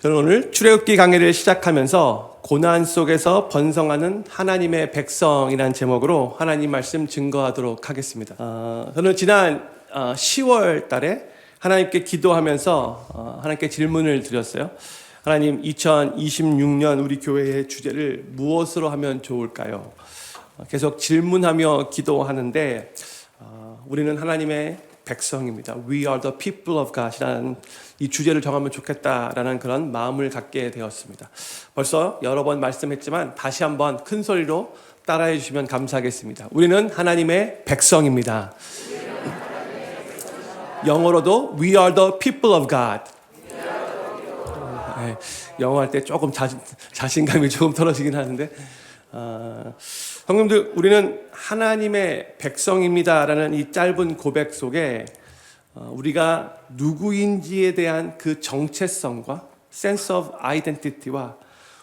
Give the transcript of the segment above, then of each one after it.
저는 오늘 출애굽기 강해를 시작하면서 고난 속에서 번성하는 하나님의 백성이라는 제목으로 하나님 말씀 증거하도록 하겠습니다. 저는 지난 10월 달에 하나님께 기도하면서 하나님께 질문을 드렸어요. 하나님, 2026년 우리 교회의 주제를 무엇으로 하면 좋을까요? 계속 질문하며 기도하는데 우리는 하나님의 백성입니다. We are the people of God이라는 이 주제를 정하면 좋겠다라는 그런 마음을 갖게 되었습니다. 벌써 여러 번 말씀했지만 다시 한번 큰 소리로 따라해 주시면 감사하겠습니다. 우리는 하나님의 백성입니다. 영어로도 We are the people of God. 네, 영어 할 때 조금 자신감이 조금 떨어지긴 하는데 성도님들, 우리는 하나님의 백성입니다라는 이 짧은 고백 속에 우리가 누구인지에 대한 그 정체성과 sense of identity와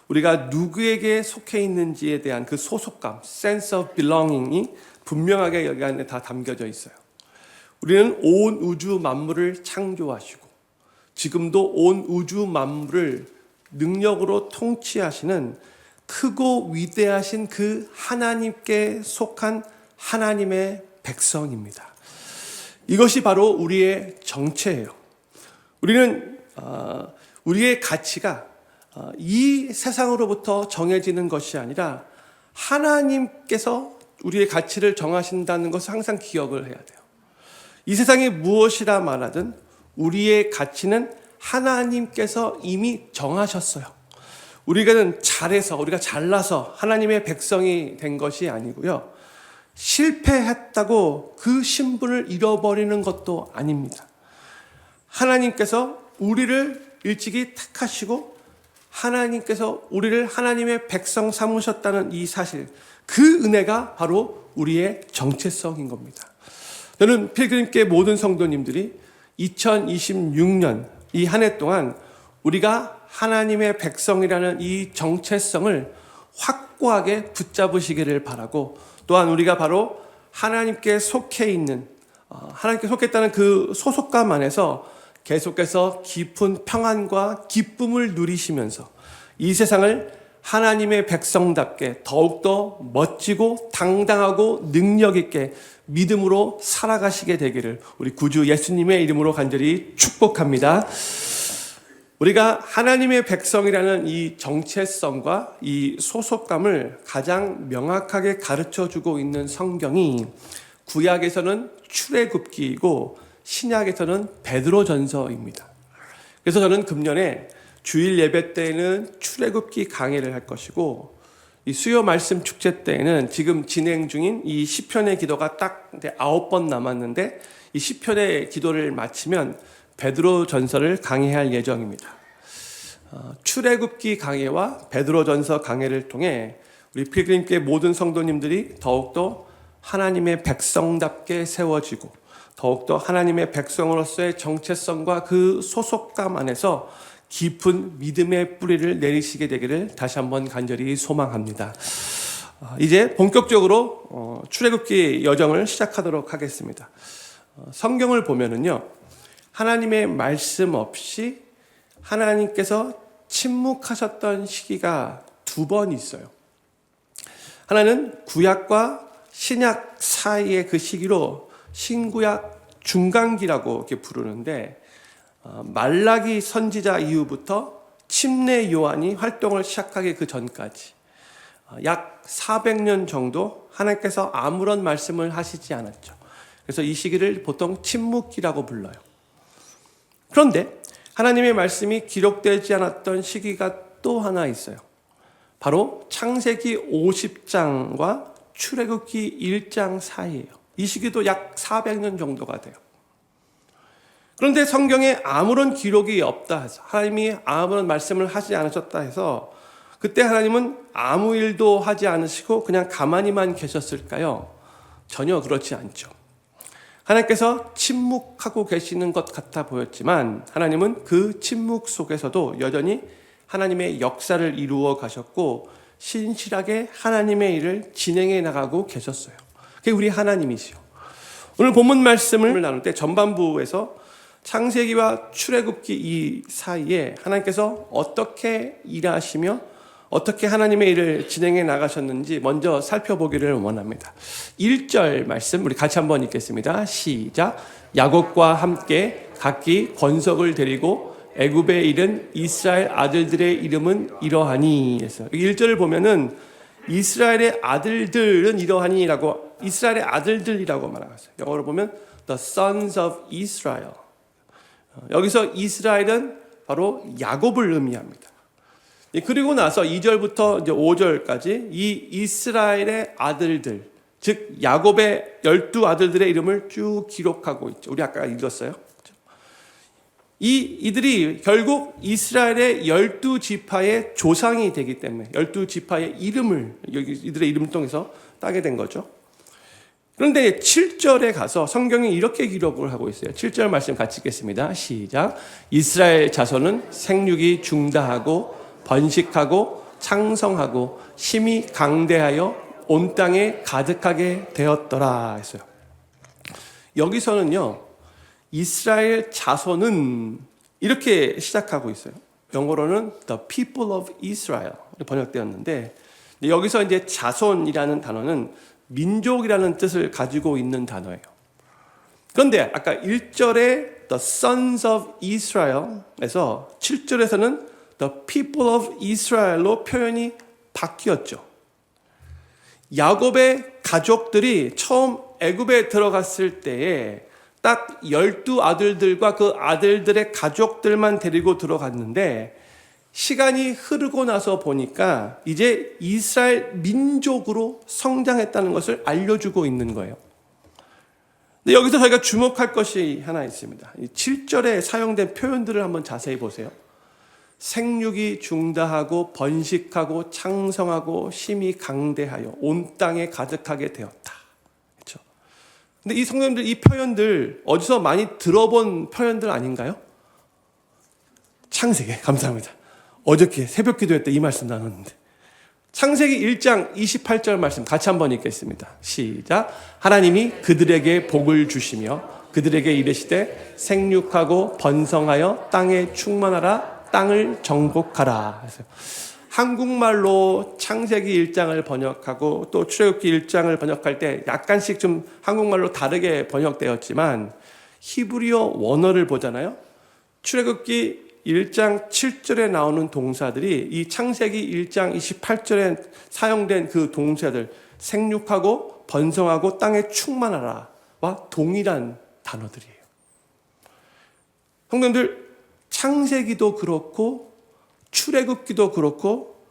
우리가 누구에게 속해 있는지에 대한 그 소속감, sense of belonging이 분명하게 여기 안에 다 담겨져 있어요. 우리는 온 우주 만물을 창조하시고 지금도 온 우주 만물을 능력으로 통치하시는 크고 위대하신 그 하나님께 속한 하나님의 백성입니다. 이것이 바로 우리의 정체예요. 우리는 우리의 가치가 이 세상으로부터 정해지는 것이 아니라 하나님께서 우리의 가치를 정하신다는 것을 항상 기억을 해야 돼요. 이 세상이 무엇이라 말하든 우리의 가치는 하나님께서 이미 정하셨어요. 우리가 잘나서 하나님의 백성이 된 것이 아니고요. 실패했다고 그 신분을 잃어버리는 것도 아닙니다. 하나님께서 우리를 일찍이 택하시고 하나님께서 우리를 하나님의 백성 삼으셨다는 이 사실, 그 은혜가 바로 우리의 정체성인 겁니다. 저는 필그림교회 모든 성도님들이 2026년 이 한 해 동안 우리가 하나님의 백성이라는 이 정체성을 확고하게 붙잡으시기를 바라고, 또한 우리가 바로 하나님께 속해 있는, 하나님께 속했다는 그 소속감 안에서 계속해서 깊은 평안과 기쁨을 누리시면서 이 세상을 하나님의 백성답게 더욱더 멋지고 당당하고 능력 있게 믿음으로 살아가시게 되기를 우리 구주 예수님의 이름으로 간절히 축복합니다. 우리가 하나님의 백성이라는 이 정체성과 이 소속감을 가장 명확하게 가르쳐주고 있는 성경이 구약에서는 출애굽기이고 신약에서는 베드로전서입니다. 그래서 저는 금년에 주일 예배 때에는 출애굽기 강해를 할 것이고, 이 수요 말씀 축제 때에는 지금 진행 중인 이 시편의 기도가 딱 9번 남았는데 이 시편의 기도를 마치면 베드로전서를 강해할 예정입니다. 출애굽기 강해와 베드로전서 강해를 통해 우리 필그림교회 모든 성도님들이 더욱더 하나님의 백성답게 세워지고 더욱더 하나님의 백성으로서의 정체성과 그 소속감 안에서 깊은 믿음의 뿌리를 내리시게 되기를 다시 한번 간절히 소망합니다. 이제 본격적으로 출애굽기 여정을 시작하도록 하겠습니다. 성경을 보면은요, 하나님의 말씀 없이 하나님께서 침묵하셨던 시기가 2번 있어요. 하나는 구약과 신약 사이의 그 시기로 신구약 중간기라고 이렇게 부르는데, 말라기 선지자 이후부터 침례 요한이 활동을 시작하기 그 전까지 약 400년 정도 하나님께서 아무런 말씀을 하시지 않았죠. 그래서 이 시기를 보통 침묵기라고 불러요. 그런데 하나님의 말씀이 기록되지 않았던 시기가 또 하나 있어요. 바로 창세기 50장과 출애굽기 1장 사이예요. 이 시기도 약 400년 정도가 돼요. 그런데 성경에 아무런 기록이 없다 해서, 하나님이 아무런 말씀을 하지 않으셨다 해서 그때 하나님은 아무 일도 하지 않으시고 그냥 가만히만 계셨을까요? 전혀 그렇지 않죠. 하나님께서 침묵하고 계시는 것 같아 보였지만 하나님은 그 침묵 속에서도 여전히 하나님의 역사를 이루어 가셨고 신실하게 하나님의 일을 진행해 나가고 계셨어요. 그게 우리 하나님이시요. 오늘 본문 말씀을 나눌 때 전반부에서 창세기와 출애굽기 이 사이에 하나님께서 어떻게 일하시며 어떻게 하나님의 일을 진행해 나가셨는지 먼저 살펴보기를 원합니다. 1절 말씀 우리 같이 한번 읽겠습니다. 시작. 야곱과 함께 각기 권속을 데리고 애굽에 이른 이스라엘 아들들의 이름은 이러하니 해서 여기 1절을 보면은 이스라엘의 아들들은 이러하니라고 이스라엘의 아들들이라고 말하고 있어요. 영어로 보면 the sons of Israel. 여기서 이스라엘은 바로 야곱을 의미합니다. 그리고 나서 2절부터 이제 5절까지 이 이스라엘의 아들들, 즉 야곱의 12아들들의 이름을 쭉 기록하고 있죠. 우리 아까 읽었어요. 이들이 결국 이스라엘의 12지파의 조상이 되기 때문에 12지파의 이름을 여기 이들의 이름을 통해서 따게 된 거죠. 그런데 7절에 가서 성경이 이렇게 기록을 하고 있어요. 7절 말씀 같이 읽겠습니다. 시작. 이스라엘 자손은 생육이 중다하고 번식하고 창성하고 심히 강대하여 온 땅에 가득하게 되었더라 했어요. 여기서는요. 이스라엘 자손은 이렇게 시작하고 있어요. 영어로는 The people of Israel 번역되었는데 여기서 이제 자손이라는 단어는 민족이라는 뜻을 가지고 있는 단어예요. 그런데 아까 1절에 The sons of Israel에서 7절에서는 The people of Israel로 표현이 바뀌었죠. 야곱의 가족들이 처음 애굽에 들어갔을 때에 딱 12아들들과 그 아들들의 가족들만 데리고 들어갔는데 시간이 흐르고 나서 보니까 이제 이스라엘 민족으로 성장했다는 것을 알려주고 있는 거예요. 근데 여기서 저희가 주목할 것이 하나 있습니다. 7절에 사용된 표현들을 한번 자세히 보세요. 생육이 중다하고 번식하고 창성하고 심히 강대하여 온 땅에 가득하게 되었다. 그렇죠? 근데 이 성도님들 이 표현들 어디서 많이 들어본 표현들 아닌가요? 창세기 감사합니다. 어저께 새벽 기도회 때 이 말씀 나눴는데 창세기 1장 28절 말씀 같이 한번 읽겠습니다. 시작. 하나님이 그들에게 복을 주시며 그들에게 이르시되 생육하고 번성하여 땅에 충만하라 땅을 정복하라. 한국말로 창세기 1장을 번역하고 또 출애굽기 1장을 번역할 때 약간씩 좀 한국말로 다르게 번역되었지만 히브리어 원어를 보잖아요. 출애굽기 1장 7절에 나오는 동사들이 이 창세기 1장 28절에 사용된 그 동사들 생육하고 번성하고 땅에 충만하라와 동일한 단어들이에요. 성도님들 창세기도 그렇고 출애굽기도 그렇고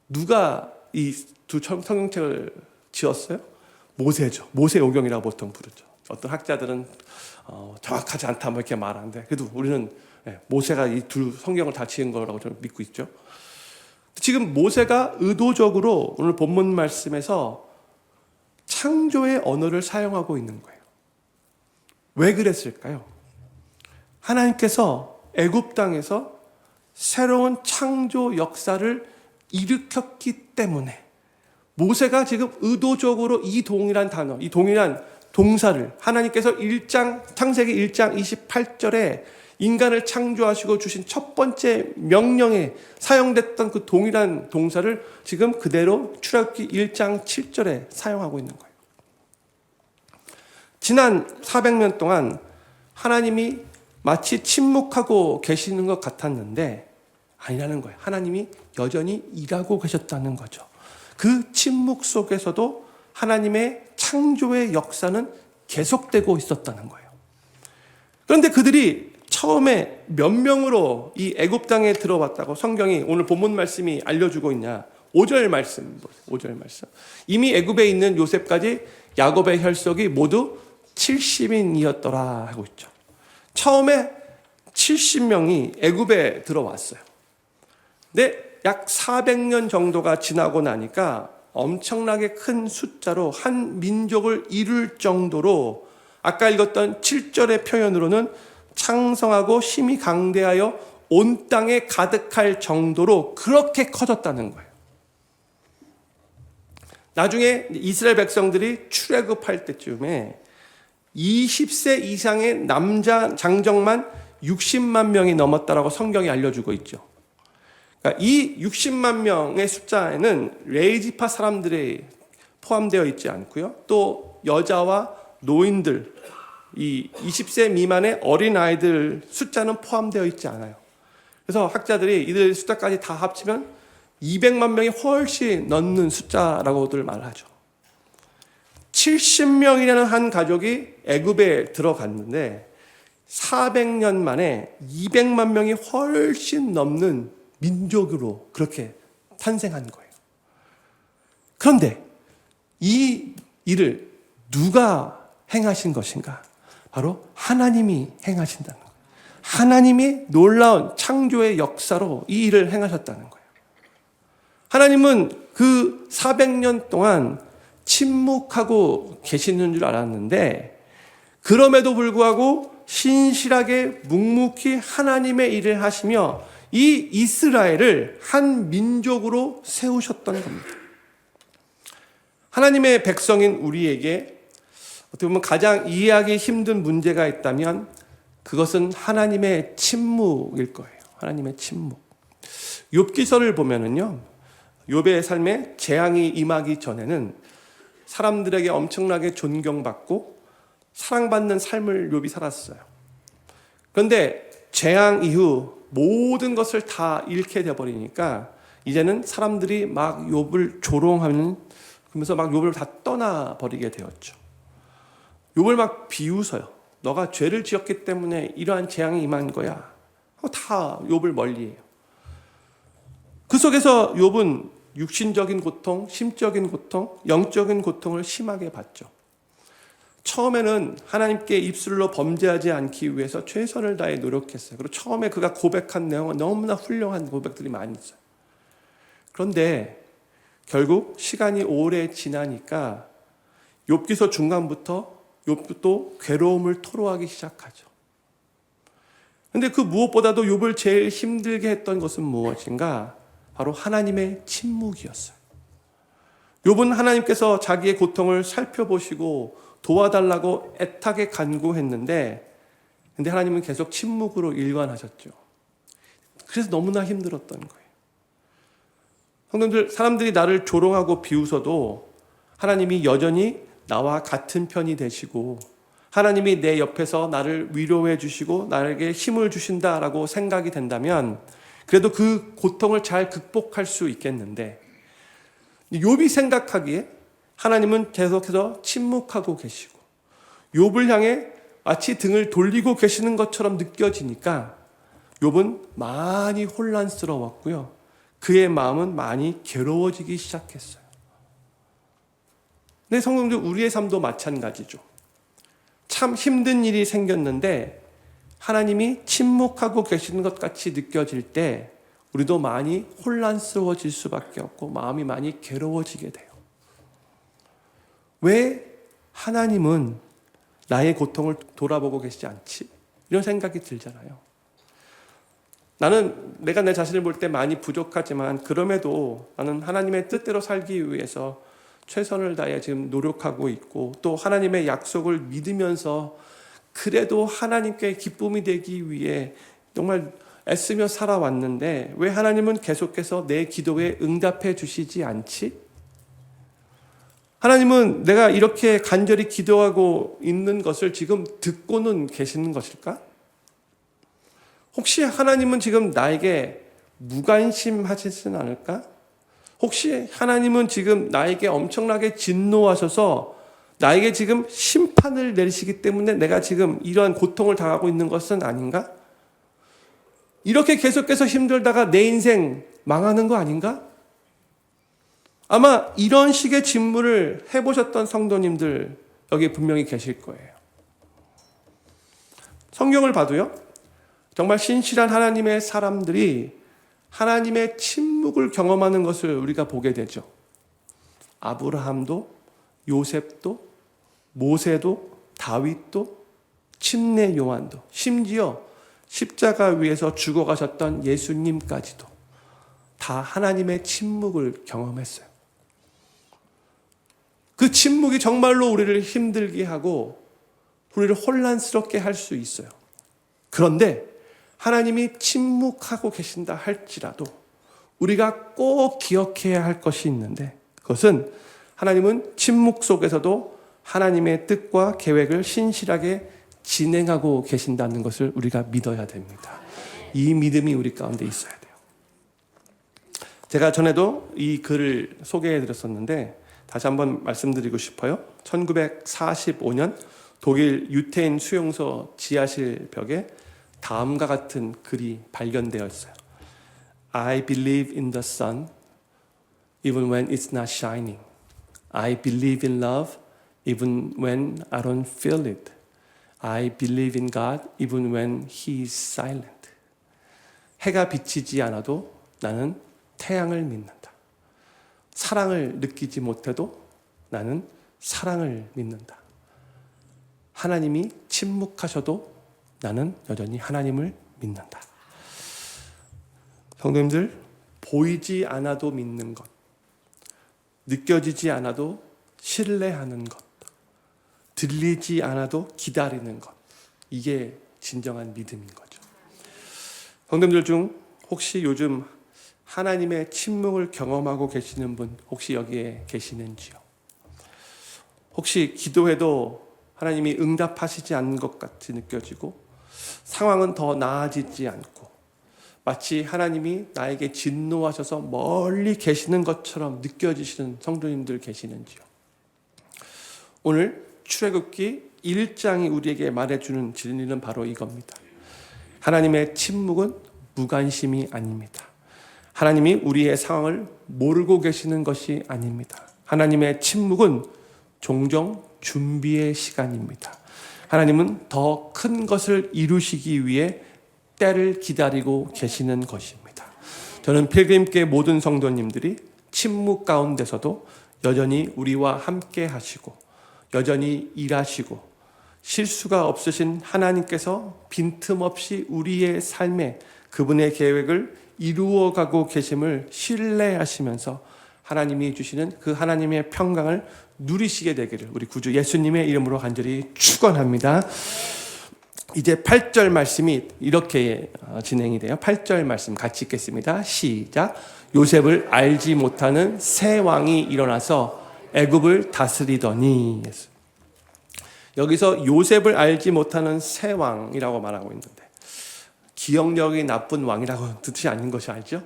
누가 이 두 성경책을 지었어요? 모세죠. 모세오경이라고 보통 부르죠. 어떤 학자들은 정확하지 않다 뭐 이렇게 말하는데 그래도 우리는 모세가 이 두 성경을 다 지은 거라고 저는 믿고 있죠. 지금 모세가 의도적으로 오늘 본문 말씀에서 창조의 언어를 사용하고 있는 거예요. 왜 그랬을까요? 하나님께서 애굽 땅에서 새로운 창조 역사를 일으켰기 때문에 모세가 지금 의도적으로 이 동일한 단어, 이 동일한 동사를 하나님께서 창세기 1장 28절에 인간을 창조하시고 주신 첫 번째 명령에 사용됐던 그 동일한 동사를 지금 그대로 출애굽기 1장 7절에 사용하고 있는 거예요. 지난 400년 동안 하나님이 마치 침묵하고 계시는 것 같았는데 아니라는 거예요. 하나님이 여전히 일하고 계셨다는 거죠. 그 침묵 속에서도 하나님의 창조의 역사는 계속되고 있었다는 거예요. 그런데 그들이 처음에 몇 명으로 이 애굽 땅에 들어왔다고 성경이 오늘 본문 말씀이 알려주고 있냐? 5절 말씀. 이미 애굽에 있는 요셉까지 야곱의 혈족이 모두 70인이었더라 하고 있죠. 처음에 70명이 애굽에 들어왔어요. 근데 약 400년 정도가 지나고 나니까 엄청나게 큰 숫자로 한 민족을 이룰 정도로 아까 읽었던 7절의 표현으로는 창성하고 심히 강대하여 온 땅에 가득할 정도로 그렇게 커졌다는 거예요. 나중에 이스라엘 백성들이 출애굽할 때쯤에 20세 이상의 남자 장정만 60만 명이 넘었다라고 성경이 알려주고 있죠. 그러니까 이 60만 명의 숫자에는 레이지파 사람들이 포함되어 있지 않고요. 또 여자와 노인들, 이 20세 미만의 어린아이들 숫자는 포함되어 있지 않아요. 그래서 학자들이 이들 숫자까지 다 합치면 200만 명이 훨씬 넘는 숫자라고들 말하죠. 70명이라는 한 가족이 애굽에 들어갔는데 400년 만에 200만 명이 훨씬 넘는 민족으로 그렇게 탄생한 거예요. 그런데 이 일을 누가 행하신 것인가? 바로 하나님이 행하신다는 거예요. 하나님이 놀라운 창조의 역사로 이 일을 행하셨다는 거예요. 하나님은 그 400년 동안 침묵하고 계시는 줄 알았는데 그럼에도 불구하고 신실하게 묵묵히 하나님의 일을 하시며 이 이스라엘을 한 민족으로 세우셨던 겁니다. 하나님의 백성인 우리에게 어떻게 보면 가장 이해하기 힘든 문제가 있다면 그것은 하나님의 침묵일 거예요. 하나님의 침묵. 욥기서를 보면은요, 욥의 삶에 재앙이 임하기 전에는 사람들에게 엄청나게 존경받고 사랑받는 삶을 욥이 살았어요. 그런데 재앙 이후 모든 것을 다 잃게 되어버리니까 이제는 사람들이 막 욥을 조롱하는, 그러면서 막 욥을 다 떠나버리게 되었죠. 욥을 막 비웃어요. 너가 죄를 지었기 때문에 이러한 재앙이 임한 거야. 하고 다 욥을 멀리해요. 그 속에서 욥은 육신적인 고통, 심적인 고통, 영적인 고통을 심하게 받죠. 처음에는 하나님께 입술로 범죄하지 않기 위해서 최선을 다해 노력했어요. 그리고 처음에 그가 고백한 내용은 너무나 훌륭한 고백들이 많이 있어요. 그런데 결국 시간이 오래 지나니까 욥기서 중간부터 욥도 괴로움을 토로하기 시작하죠. 그런데 그 무엇보다도 욥을 제일 힘들게 했던 것은 무엇인가? 바로 하나님의 침묵이었어요. 욥은 하나님께서 자기의 고통을 살펴보시고 도와달라고 애타게 간구했는데 근데 하나님은 계속 침묵으로 일관하셨죠. 그래서 너무나 힘들었던 거예요. 성도님들, 사람들이 나를 조롱하고 비웃어도 하나님이 여전히 나와 같은 편이 되시고 하나님이 내 옆에서 나를 위로해 주시고 나에게 힘을 주신다라고 생각이 된다면 그래도 그 고통을 잘 극복할 수 있겠는데 욥이 생각하기에 하나님은 계속해서 침묵하고 계시고 욥을 향해 마치 등을 돌리고 계시는 것처럼 느껴지니까 욥은 많이 혼란스러웠고요. 그의 마음은 많이 괴로워지기 시작했어요. 근데 성도님들, 우리의 삶도 마찬가지죠. 참 힘든 일이 생겼는데 하나님이 침묵하고 계시는 것 같이 느껴질 때 우리도 많이 혼란스러워질 수밖에 없고 마음이 많이 괴로워지게 돼요. 왜 하나님은 나의 고통을 돌아보고 계시지 않지? 이런 생각이 들잖아요. 나는 내가 내 자신을 볼 때 많이 부족하지만 그럼에도 나는 하나님의 뜻대로 살기 위해서 최선을 다해 지금 노력하고 있고 또 하나님의 약속을 믿으면서 그래도 하나님께 기쁨이 되기 위해 정말 애쓰며 살아왔는데 왜 하나님은 계속해서 내 기도에 응답해 주시지 않지? 하나님은 내가 이렇게 간절히 기도하고 있는 것을 지금 듣고는 계시는 것일까? 혹시 하나님은 지금 나에게 무관심하시진 않을까? 혹시 하나님은 지금 나에게 엄청나게 진노하셔서 나에게 지금 심판을 내리시기 때문에 내가 지금 이러한 고통을 당하고 있는 것은 아닌가? 이렇게 계속해서 힘들다가 내 인생 망하는 거 아닌가? 아마 이런 식의 질문을 해보셨던 성도님들 여기 분명히 계실 거예요. 성경을 봐도요, 정말 신실한 하나님의 사람들이 하나님의 침묵을 경험하는 것을 우리가 보게 되죠. 아브라함도, 요셉도, 모세도, 다윗도, 침례 요한도, 심지어 십자가 위에서 죽어가셨던 예수님까지도 다 하나님의 침묵을 경험했어요. 그 침묵이 정말로 우리를 힘들게 하고 우리를 혼란스럽게 할 수 있어요. 그런데 하나님이 침묵하고 계신다 할지라도 우리가 꼭 기억해야 할 것이 있는데, 그것은 하나님은 침묵 속에서도 하나님의 뜻과 계획을 신실하게 진행하고 계신다는 것을 우리가 믿어야 됩니다. 이 믿음이 우리 가운데 있어야 돼요. 제가 전에도 이 글을 소개해 드렸었는데 다시 한번 말씀드리고 싶어요. 1945년 독일 유태인 수용소 지하실 벽에 다음과 같은 글이 발견되어 있어요. I believe in the sun even when it's not shining. I believe in love even when I don't feel it. I believe in God even when He is silent. 해가 비치지 않아도 나는 태양을 믿는다. 사랑을 느끼지 못해도 나는 사랑을 믿는다. 하나님이 침묵하셔도 나는 여전히 하나님을 믿는다. 성도님들, 보이지 않아도 믿는 것, 느껴지지 않아도 신뢰하는 것, 들리지 않아도 기다리는 것, 이게 진정한 믿음인 거죠. 성도님들 중 혹시 요즘 하나님의 침묵을 경험하고 계시는 분 혹시 여기에 계시는지요? 혹시 기도해도 하나님이 응답하시지 않는 것 같이 느껴지고 상황은 더 나아지지 않고 마치 하나님이 나에게 진노하셔서 멀리 계시는 것처럼 느껴지시는 성도님들 계시는지요? 오늘 출애굽기 1장이 우리에게 말해주는 진리는 바로 이겁니다. 하나님의 침묵은 무관심이 아닙니다. 하나님이 우리의 상황을 모르고 계시는 것이 아닙니다. 하나님의 침묵은 종종 준비의 시간입니다. 하나님은 더 큰 것을 이루시기 위해 때를 기다리고 계시는 것입니다. 저는 필그림교회 모든 성도님들이 침묵 가운데서도 여전히 우리와 함께 하시고 여전히 일하시고 실수가 없으신 하나님께서 빈틈없이 우리의 삶에 그분의 계획을 이루어가고 계심을 신뢰하시면서 하나님이 주시는 그 하나님의 평강을 누리시게 되기를 우리 구주 예수님의 이름으로 간절히 축원합니다. 이제 8절 말씀이 이렇게 진행이 돼요. 8절 말씀 같이 읽겠습니다. 시작. 요셉을 알지 못하는 새 왕이 일어나서 애굽을 다스리더니. 여기서 요셉을 알지 못하는 새 왕이라고 말하고 있는데 기억력이 나쁜 왕이라고 뜻이 아닌 것이 알죠?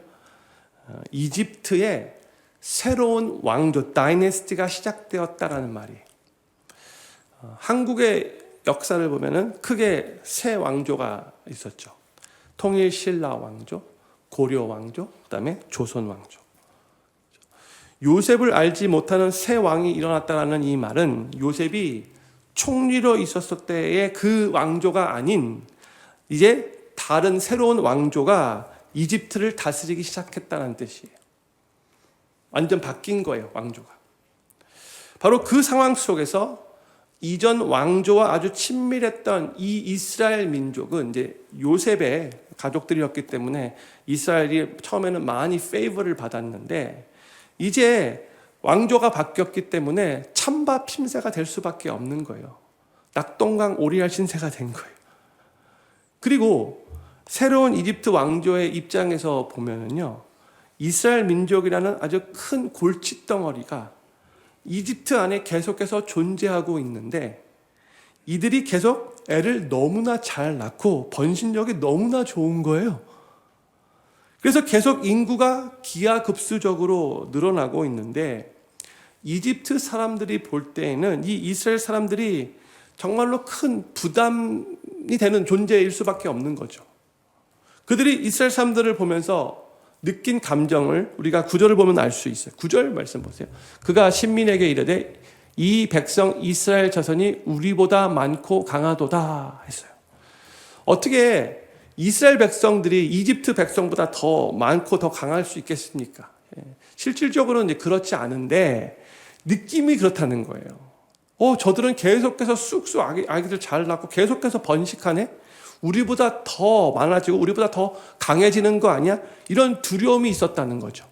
이집트에 새로운 왕조, 다이내스티가 시작되었다라는 말이. 한국의 역사를 보면은 크게 세 왕조가 있었죠. 통일 신라 왕조, 고려 왕조, 그다음에 조선 왕조. 요셉을 알지 못하는 새 왕이 일어났다라는 이 말은 요셉이 총리로 있었을 때의 그 왕조가 아닌 이제 다른 새로운 왕조가 이집트를 다스리기 시작했다는 뜻이에요. 완전 바뀐 거예요, 왕조가. 바로 그 상황 속에서 이전 왕조와 아주 친밀했던 이 이스라엘 민족은 이제 요셉의 가족들이었기 때문에 이스라엘이 처음에는 많이 페이버를 받았는데 이제 왕조가 바뀌었기 때문에 찬밥 핀세가 될 수밖에 없는 거예요. 낙동강 오리알 신세가 된 거예요. 그리고 새로운 이집트 왕조의 입장에서 보면은요, 이스라엘 민족이라는 아주 큰 골칫덩어리가 이집트 안에 계속해서 존재하고 있는데 이들이 계속 애를 너무나 잘 낳고 번식력이 너무나 좋은 거예요. 그래서 계속 인구가 기하급수적으로 늘어나고 있는데 이집트 사람들이 볼 때에는 이 이스라엘 사람들이 정말로 큰 부담이 되는 존재일 수밖에 없는 거죠. 그들이 이스라엘 사람들을 보면서 느낀 감정을 우리가 9절을 보면 알 수 있어요. 9절 말씀 보세요. 그가 신민에게 이르되 이 백성 이스라엘 자손이 우리보다 많고 강하도다 했어요. 어떻게 이스라엘 백성들이 이집트 백성보다 더 많고 더 강할 수 있겠습니까? 실질적으로는 이제 그렇지 않은데 느낌이 그렇다는 거예요. 저들은 계속해서 쑥쑥 아기들 잘 낳고 계속해서 번식하네? 우리보다 더 많아지고 우리보다 더 강해지는 거 아니야? 이런 두려움이 있었다는 거죠.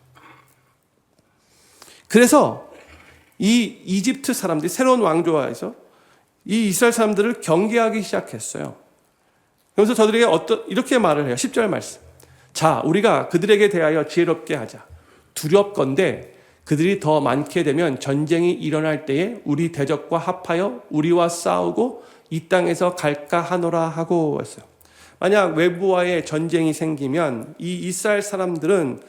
그래서 이 이집트 사람들이 새로운 왕조화에서 이 이스라엘 사람들을 경계하기 시작했어요. 그래서 저들에게 이렇게 말을 해요. 10절 말씀. 자, 우리가 그들에게 대하여 지혜롭게 하자. 두렵건대 그들이 더 많게 되면 전쟁이 일어날 때에 우리 대적과 합하여 우리와 싸우고 이 땅에서 갈까 하노라 하고 했어요. 만약 외부와의 전쟁이 생기면 이 이스라엘 사람들은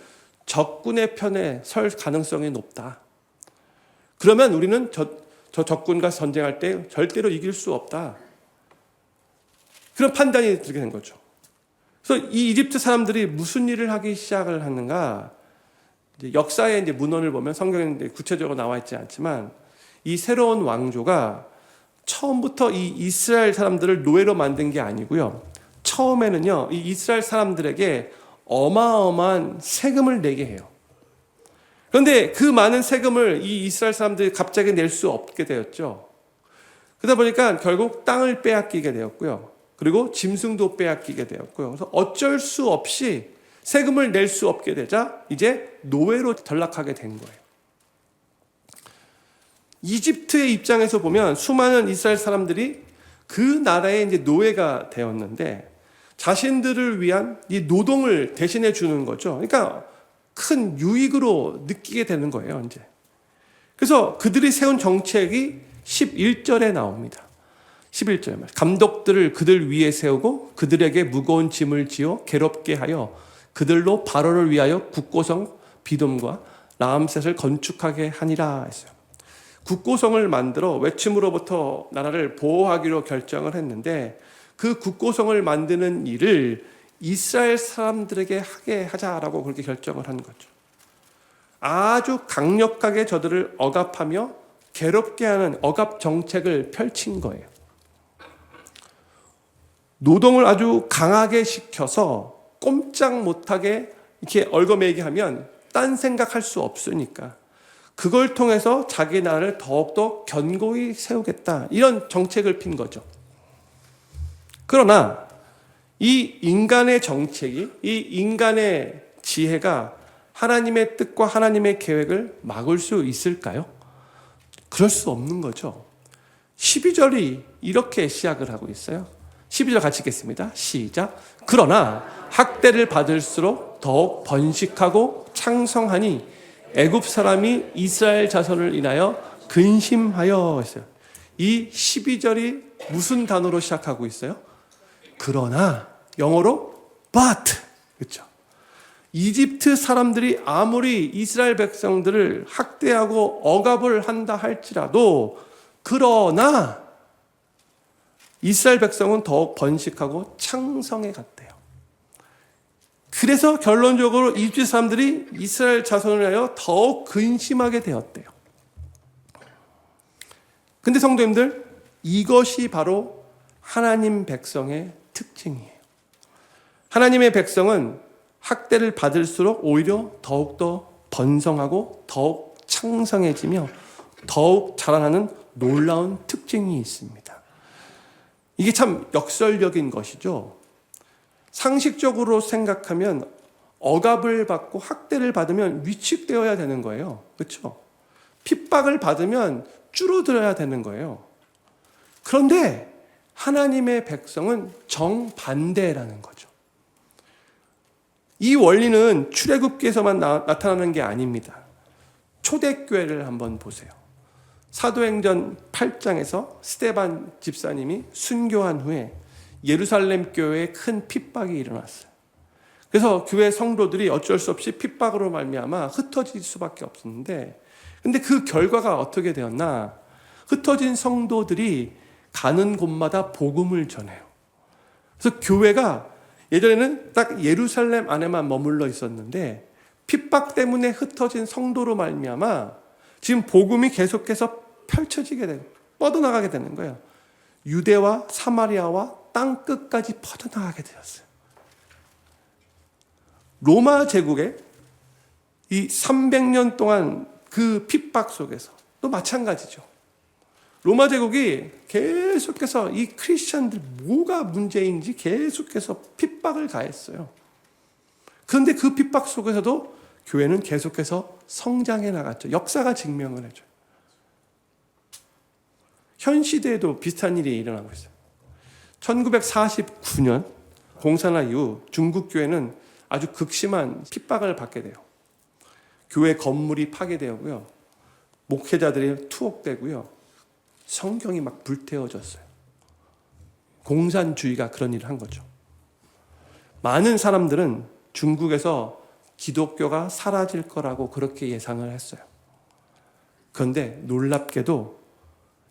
적군의 편에 설 가능성이 높다. 그러면 우리는 저 적군과 전쟁할 때 절대로 이길 수 없다. 그런 판단이 들게 된 거죠. 그래서 이 이집트 사람들이 무슨 일을 하기 시작을 하는가? 이제 역사의 이제 문헌을 보면 성경에 구체적으로 나와 있지 않지만 이 새로운 왕조가 처음부터 이 이스라엘 사람들을 노예로 만든 게 아니고요. 처음에는요, 이 이스라엘 사람들에게 어마어마한 세금을 내게 해요. 그런데 그 많은 세금을 이 이스라엘 사람들이 갑자기 낼 수 없게 되었죠. 그러다 보니까 결국 땅을 빼앗기게 되었고요. 그리고 짐승도 빼앗기게 되었고요. 그래서 어쩔 수 없이 세금을 낼 수 없게 되자 이제 노예로 전락하게 된 거예요. 이집트의 입장에서 보면 수많은 이스라엘 사람들이 그 나라의 이제 노예가 되었는데 자신들을 위한 이 노동을 대신해 주는 거죠. 그러니까 큰 유익으로 느끼게 되는 거예요, 이제. 그래서 그들이 세운 정책이 11절에 나옵니다. 11절 말. 감독들을 그들 위에 세우고 그들에게 무거운 짐을 지어 괴롭게 하여 그들로 바로를 위하여 국고성 비돔과 라암셋을 건축하게 하니라 했어요. 국고성을 만들어 외침으로부터 나라를 보호하기로 결정을 했는데 그 국고성을 만드는 일을 이스라엘 사람들에게 하게 하자라고 그렇게 결정을 한 거죠. 아주 강력하게 저들을 억압하며 괴롭게 하는 억압 정책을 펼친 거예요. 노동을 아주 강하게 시켜서 꼼짝 못하게 이렇게 얽어매게 하면 딴 생각할 수 없으니까 그걸 통해서 자기 나라를 더욱더 견고히 세우겠다. 이런 정책을 핀 거죠. 그러나 이 인간의 정책이, 이 인간의 지혜가 하나님의 뜻과 하나님의 계획을 막을 수 있을까요? 그럴 수 없는 거죠. 12절이 이렇게 시작을 하고 있어요. 12절 같이 읽겠습니다. 시작. 그러나 학대를 받을수록 더욱 번식하고 창성하니 애굽 사람이 이스라엘 자손을 인하여 근심하여 했어요. 이 12절이 무슨 단어로 시작하고 있어요? 그러나, 영어로 but. 그렇죠? 이집트 사람들이 아무리 이스라엘 백성들을 학대하고 억압을 한다 할지라도 그러나 이스라엘 백성은 더욱 번식하고 창성해 갔대요. 그래서 결론적으로 이집트 사람들이 이스라엘 자손을 하여 더욱 근심하게 되었대요. 근데 성도님들, 이것이 바로 하나님 백성의 특징이에요. 하나님의 백성은 학대를 받을수록 오히려 더욱더 번성하고 더욱 창성해지며 더욱 자라나는 놀라운 특징이 있습니다. 이게 참 역설적인 것이죠. 상식적으로 생각하면 억압을 받고 학대를 받으면 위축되어야 되는 거예요. 그렇죠? 핍박을 받으면 줄어들어야 되는 거예요. 그런데 하나님의 백성은 정반대라는 거죠. 이 원리는 출애굽기에서만 나타나는 게 아닙니다. 초대교회를 한번 보세요. 사도행전 8장에서 스데반 집사님이 순교한 후에 예루살렘 교회에 큰 핍박이 일어났어요. 그래서 교회 성도들이 어쩔 수 없이 핍박으로 말미암아 흩어질 수밖에 없었는데, 근데 그 결과가 어떻게 되었나? 흩어진 성도들이 가는 곳마다 복음을 전해요. 그래서 교회가 예전에는 딱 예루살렘 안에만 머물러 있었는데 핍박 때문에 흩어진 성도로 말미암아 지금 복음이 계속해서 펼쳐지게 되고 뻗어나가게 되는 거예요. 유대와 사마리아와 땅 끝까지 퍼져나가게 되었어요. 로마 제국의 이 300년 동안 그 핍박 속에서 또 마찬가지죠. 로마 제국이 계속해서 이 크리스천들 뭐가 문제인지 계속해서 핍박을 가했어요. 그런데 그 핍박 속에서도 교회는 계속해서 성장해 나갔죠. 역사가 증명을 해줘요. 현 시대에도 비슷한 일이 일어나고 있어요. 1949년 공산화 이후 중국 교회는 아주 극심한 핍박을 받게 돼요. 교회 건물이 파괴되고요. 목회자들이 투옥되고요. 성경이 막 불태워졌어요. 공산주의가 그런 일을 한 거죠. 많은 사람들은 중국에서 기독교가 사라질 거라고 그렇게 예상을 했어요. 그런데 놀랍게도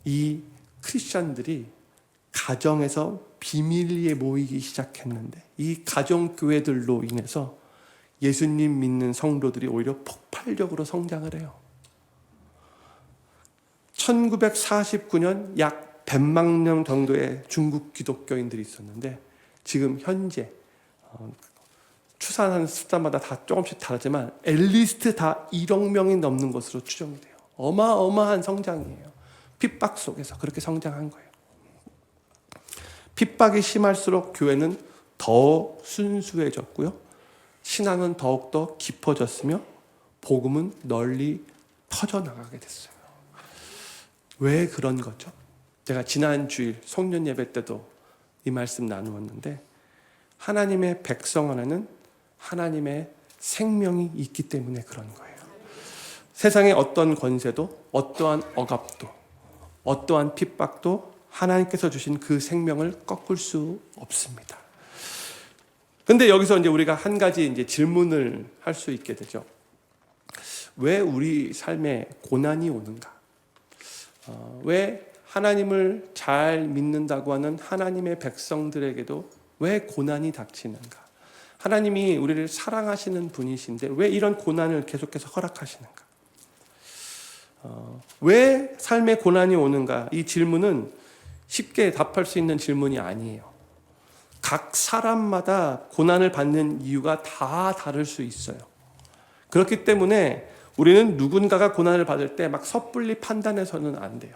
이 크리스천들이 가정에서 비밀리에 모이기 시작했는데 이 가정교회들로 인해서 예수님 믿는 성도들이 오히려 폭발적으로 성장을 해요. 1949년 약 100만 명 정도의 중국 기독교인들이 있었는데 지금 현재 추산하는 숫자마다 다 조금씩 다르지만 앨리스트 다 1억 명이 넘는 것으로 추정이 돼요. 어마어마한 성장이에요. 핍박 속에서 그렇게 성장한 거예요. 핍박이 심할수록 교회는 더 순수해졌고요. 신앙은 더욱더 깊어졌으며 복음은 널리 퍼져나가게 됐어요. 왜 그런 거죠? 제가 지난 주일 송년 예배 때도 이 말씀 나누었는데 하나님의 백성 안에는 하나님의 생명이 있기 때문에 그런 거예요. 세상의 어떤 권세도 어떠한 억압도 어떠한 핍박도 하나님께서 주신 그 생명을 꺾을 수 없습니다. 근데 여기서 이제 우리가 한 가지 이제 질문을 할 수 있게 되죠. 왜 우리 삶에 고난이 오는가? 왜 하나님을 잘 믿는다고 하는 하나님의 백성들에게도 왜 고난이 닥치는가? 하나님이 우리를 사랑하시는 분이신데 왜 이런 고난을 계속해서 허락하시는가? 왜 삶에 고난이 오는가? 이 질문은 쉽게 답할 수 있는 질문이 아니에요. 각 사람마다 고난을 받는 이유가 다 다를 수 있어요. 그렇기 때문에 우리는 누군가가 고난을 받을 때 막 섣불리 판단해서는 안 돼요.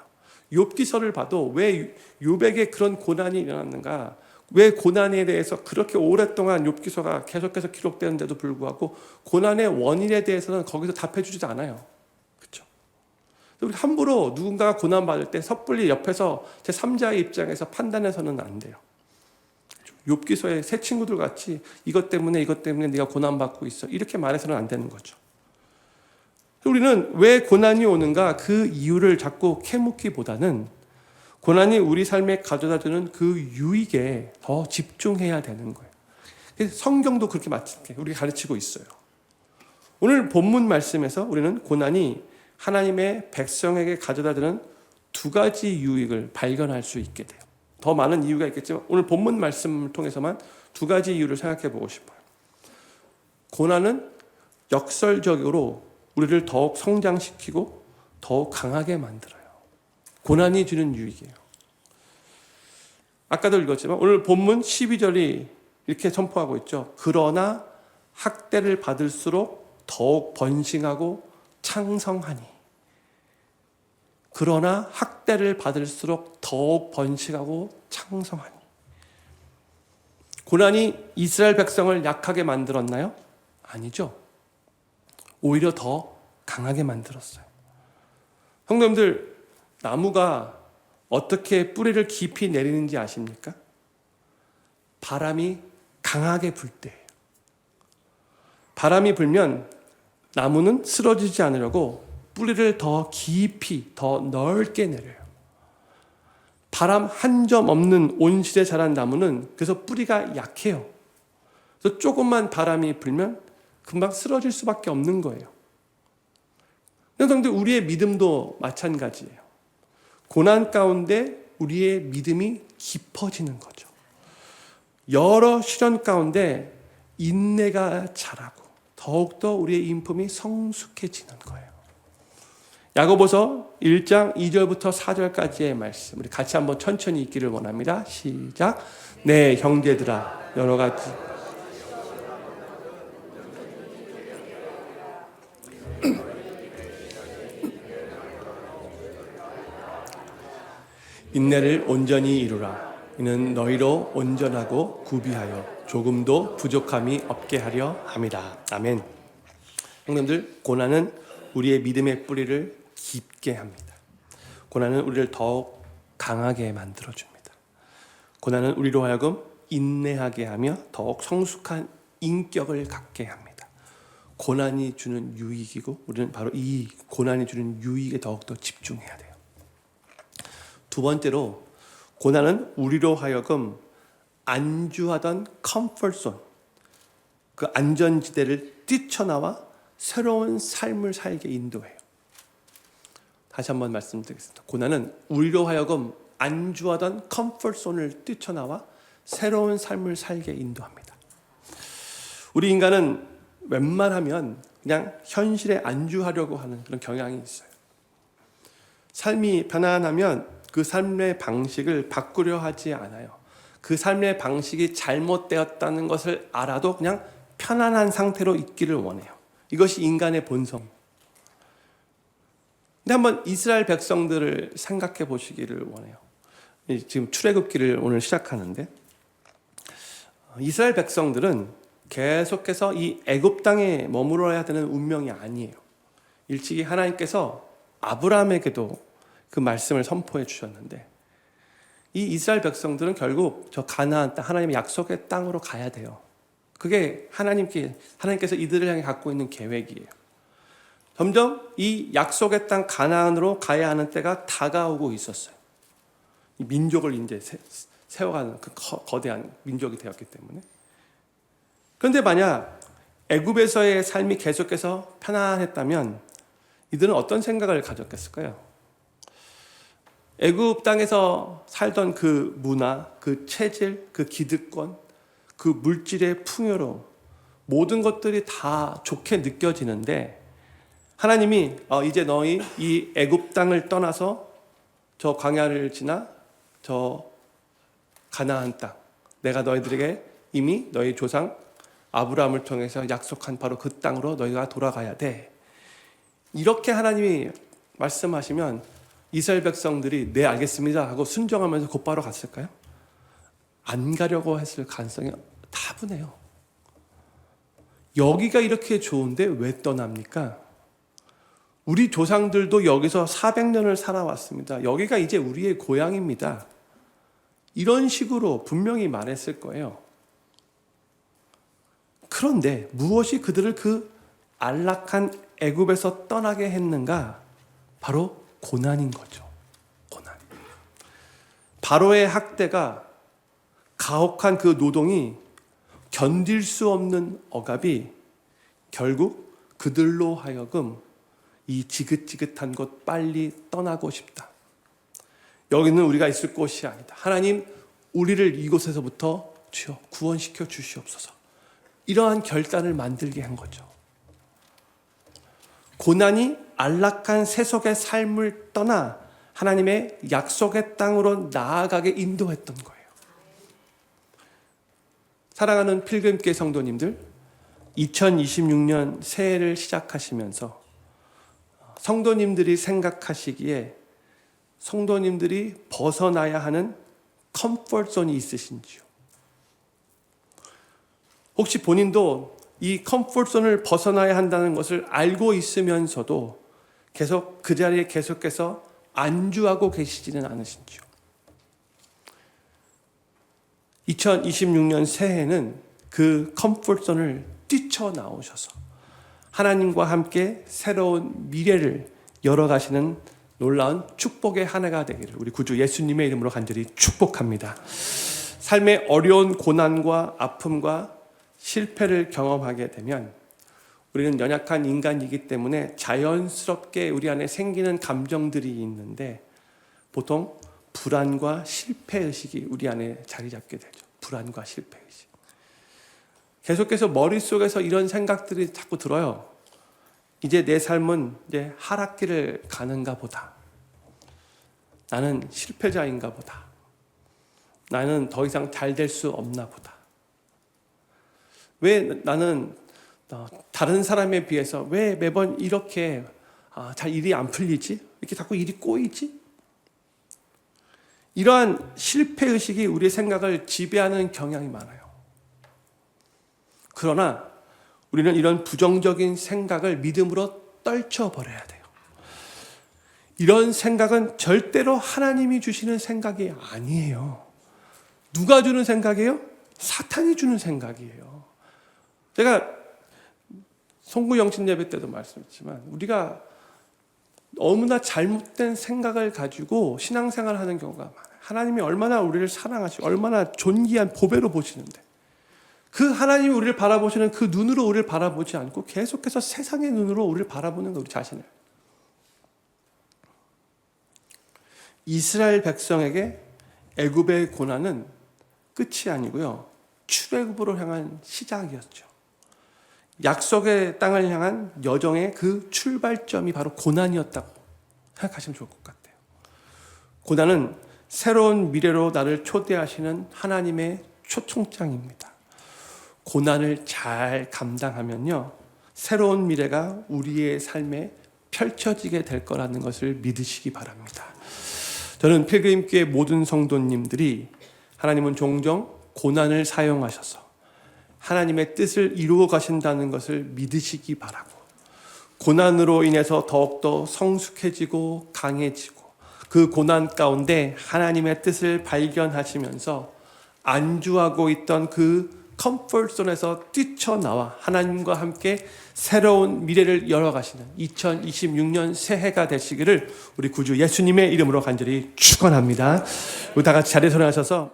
욥기서를 봐도 왜 욥에게 그런 고난이 일어났는가? 왜 고난에 대해서 그렇게 오랫동안 욥기서가 계속해서 기록되는데도 불구하고 고난의 원인에 대해서는 거기서 답해주지 않아요. 그렇죠? 우리 함부로 누군가가 고난 받을 때 섣불리 옆에서 제 3자의 입장에서 판단해서는 안 돼요. 욥기서의 새 친구들 같이 이것 때문에 네가 고난 받고 있어 이렇게 말해서는 안 되는 거죠. 우리는 왜 고난이 오는가 그 이유를 자꾸 캐묻기보다는 고난이 우리 삶에 가져다주는 그 유익에 더 집중해야 되는 거예요. 성경도 그렇게 우리가 가르치고 있어요. 오늘 본문 말씀에서 우리는 고난이 하나님의 백성에게 가져다주는 두 가지 유익을 발견할 수 있게 돼요. 더 많은 이유가 있겠지만 오늘 본문 말씀을 통해서만 두 가지 이유를 생각해 보고 싶어요. 고난은 역설적으로 우리를 더욱 성장시키고 더욱 강하게 만들어요. 고난이 주는 유익이에요. 아까도 읽었지만 오늘 본문 12절이 이렇게 선포하고 있죠. 그러나 학대를 받을수록 더욱 번식하고 창성하니. 그러나 학대를 받을수록 더욱 번식하고 창성하니. 고난이 이스라엘 백성을 약하게 만들었나요? 아니죠. 오히려 더 강하게 만들었어요. 성도님들, 나무가 어떻게 뿌리를 깊이 내리는지 아십니까? 바람이 강하게 불 때예요. 바람이 불면 나무는 쓰러지지 않으려고 뿌리를 더 깊이, 더 넓게 내려요. 바람 한 점 없는 온실에 자란 나무는 그래서 뿌리가 약해요. 그래서 조금만 바람이 불면 금방 쓰러질 수밖에 없는 거예요. 그런데 우리의 믿음도 마찬가지예요. 고난 가운데 우리의 믿음이 깊어지는 거죠. 여러 시련 가운데 인내가 자라고 더욱더 우리의 인품이 성숙해지는 거예요. 야고보서 1장 2절부터 4절까지의 말씀 우리 같이 한번 천천히 읽기를 원합니다. 시작. 네, 형제들아, 여러 가지 인내를 온전히 이루라. 이는 너희로 온전하고 구비하여 조금도 부족함이 없게 하려 함이라. 아멘. 형님들, 고난은 우리의 믿음의 뿌리를 깊게 합니다. 고난은 우리를 더욱 강하게 만들어줍니다. 고난은 우리로 하여금 인내하게 하며 더욱 성숙한 인격을 갖게 합니다. 고난이 주는 유익이고 우리는 바로 이 고난이 주는 유익에 더욱더 집중해야 돼요. 두 번째로 고난은 우리로 하여금 안주하던 컴포트존, 그 안전지대를 뛰쳐나와 새로운 삶을 살게 인도해요. 다시 한번 말씀드리겠습니다. 고난은 우리로 하여금 안주하던 컴포트존을 뛰쳐나와 새로운 삶을 살게 인도합니다. 우리 인간은 웬만하면 그냥 현실에 안주하려고 하는 그런 경향이 있어요. 삶이 편안하면 그 삶의 방식을 바꾸려 하지 않아요. 그 삶의 방식이 잘못되었다는 것을 알아도 그냥 편안한 상태로 있기를 원해요. 이것이 인간의 본성. 근데 한번 이스라엘 백성들을 생각해 보시기를 원해요. 지금 출애굽기를 오늘 시작하는데 이스라엘 백성들은 계속해서 이 애굽 땅에 머물러야 되는 운명이 아니에요. 일찍이 하나님께서 아브라함에게도 그 말씀을 선포해 주셨는데 이 이스라엘 백성들은 결국 저 가나안 땅, 하나님의 약속의 땅으로 가야 돼요. 그게 하나님께서 이들을 향해 갖고 있는 계획이에요. 점점 이 약속의 땅 가나안으로 가야 하는 때가 다가오고 있었어요. 이 민족을 이제 세워가는 그 거대한 민족이 되었기 때문에. 그런데 만약 애굽에서의 삶이 계속해서 편안했다면 이들은 어떤 생각을 가졌겠을까요? 애굽 땅에서 살던 그 문화, 그 체질, 그 기득권, 그 물질의 풍요로 모든 것들이 다 좋게 느껴지는데 하나님이 이제 너희 이 애굽 땅을 떠나서 저 광야를 지나 저 가나안 땅, 내가 너희들에게 이미 너희 조상 아브라함을 통해서 약속한 바로 그 땅으로 너희가 돌아가야 돼. 이렇게 하나님이 말씀하시면 이스라엘 백성들이 네 알겠습니다 하고 순종하면서 곧바로 갔을까요? 안 가려고 했을 가능성이 다분해요. 여기가 이렇게 좋은데 왜 떠납니까? 우리 조상들도 여기서 400년을 살아왔습니다. 여기가 이제 우리의 고향입니다. 이런 식으로 분명히 말했을 거예요. 그런데 무엇이 그들을 그 안락한 애굽에서 떠나게 했는가? 바로 고난인 거죠. 고난. 바로의 학대가 가혹한 그 노동이 견딜 수 없는 억압이 결국 그들로 하여금 이 지긋지긋한 곳 빨리 떠나고 싶다. 여기는 우리가 있을 곳이 아니다. 하나님, 우리를 이곳에서부터 주여 구원시켜 주시옵소서. 이러한 결단을 만들게 한 거죠. 고난이 안락한 세속의 삶을 떠나 하나님의 약속의 땅으로 나아가게 인도했던 거예요. 사랑하는 필그림교회 성도님들, 2026년 새해를 시작하시면서 성도님들이 생각하시기에 성도님들이 벗어나야 하는 컴포트존이 있으신지요? 혹시 본인도 이 컴포트존을 벗어나야 한다는 것을 알고 있으면서도 계속 그 자리에 계속해서 안주하고 계시지는 않으신지요? 2026년 새해는 그 컴포트존을 뛰쳐나오셔서 하나님과 함께 새로운 미래를 열어가시는 놀라운 축복의 한 해가 되기를 우리 구주 예수님의 이름으로 간절히 축복합니다. 삶의 어려운 고난과 아픔과 실패를 경험하게 되면 우리는 연약한 인간이기 때문에 자연스럽게 우리 안에 생기는 감정들이 있는데 보통 불안과 실패의식이 우리 안에 자리 잡게 되죠. 불안과 실패의식. 계속해서 머릿속에서 이런 생각들이 자꾸 들어요. 이제 내 삶은 이제 하락길을 가는가 보다. 나는 실패자인가 보다. 나는 더 이상 잘 될 수 없나 보다. 왜 나는 다른 사람에 비해서 왜 매번 이렇게 잘 일이 안 풀리지? 이렇게 자꾸 일이 꼬이지? 이러한 실패의식이 우리의 생각을 지배하는 경향이 많아요. 그러나 우리는 이런 부정적인 생각을 믿음으로 떨쳐버려야 돼요. 이런 생각은 절대로 하나님이 주시는 생각이 아니에요. 누가 주는 생각이에요? 사탄이 주는 생각이에요. 제가 송구 영신 예배 때도 말씀했지만 우리가 너무나 잘못된 생각을 가지고 신앙생활을 하는 경우가 많아요. 하나님이 얼마나 우리를 사랑하시고 얼마나 존귀한 보배로 보시는데 그 하나님이 우리를 바라보시는 그 눈으로 우리를 바라보지 않고 계속해서 세상의 눈으로 우리를 바라보는 거 우리 자신을. 이스라엘 백성에게 애굽의 고난은 끝이 아니고요. 출애굽으로 향한 시작이었죠. 약속의 땅을 향한 여정의 그 출발점이 바로 고난이었다고 생각하시면 좋을 것 같아요. 고난은 새로운 미래로 나를 초대하시는 하나님의 초청장입니다. 고난을 잘 감당하면요, 새로운 미래가 우리의 삶에 펼쳐지게 될 거라는 것을 믿으시기 바랍니다. 저는 필그림교회 모든 성도님들이 하나님은 종종 고난을 사용하셔서 하나님의 뜻을 이루어 가신다는 것을 믿으시기 바라고, 고난으로 인해서 더욱더 성숙해지고 강해지고 그 고난 가운데 하나님의 뜻을 발견하시면서 안주하고 있던 그 컴포트존에서 뛰쳐나와 하나님과 함께 새로운 미래를 열어가시는 2026년 새해가 되시기를 우리 구주 예수님의 이름으로 간절히 축원합니다. 우리 다 같이 자리에 일어나셔서